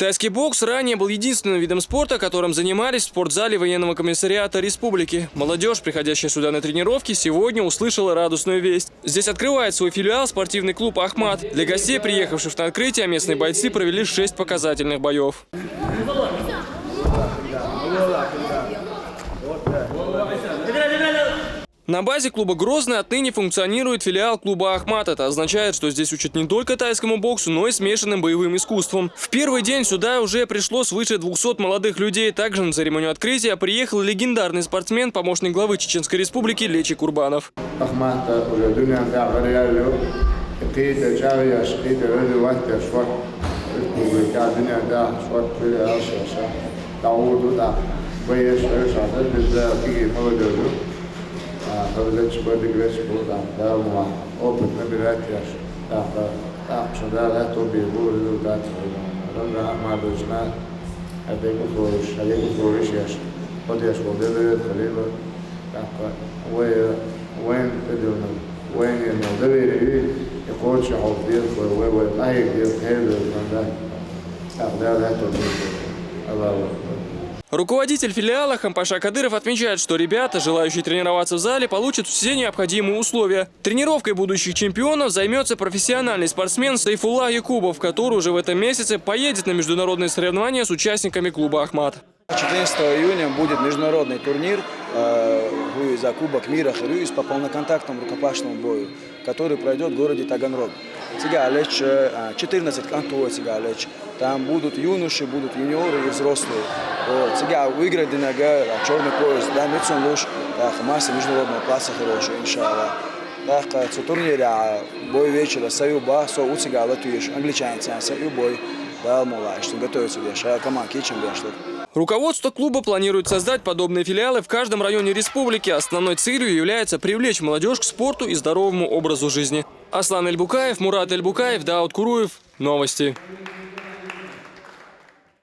Тайский бокс ранее был единственным видом спорта, которым занимались в спортзале военного комиссариата республики. Молодежь, приходящая сюда на тренировки, сегодня услышала радостную весть. Здесь открывает свой филиал спортивный клуб «Ахмат». Для гостей, приехавших на открытие, местные бойцы провели 6 показательных боев. На базе клуба «Грозный» отныне функционирует филиал клуба «Ахмат». Это означает, что здесь учат не только тайскому боксу, но и смешанным боевым искусством. В первый день сюда уже пришло свыше 200 молодых людей. Также на церемонию открытия приехал легендарный спортсмен, помощник главы Чеченской республики Лечи Курбанов. Руководитель филиала Хампаша Кадыров отмечает, что ребята, желающие тренироваться в зале, получат все необходимые условия. Тренировкой будущих чемпионов займется профессиональный спортсмен Сайфулла Якубов, который уже в этом месяце поедет на международные соревнования с участниками клуба «Ахмат». 14 июня будет международный турнир за Кубок мира Хирюис по полноконтактному рукопашному бою, который пройдет в городе Таганрог. 14 кантов, там будут юноши, будут юниоры и взрослые. Выиграть черный пояс, Митсон Луш, масса международного класса хороший, иншаллах. В турнире бой вечера Саюба, англичане, Саюбой, что готовится команда Кичембешлик. Руководство клуба планирует создать подобные филиалы в каждом районе республики. Основной целью является привлечь молодежь к спорту и здоровому образу жизни. Аслан Эльбукаев, Мурат Эльбукаев, Дауд Куруев. Новости.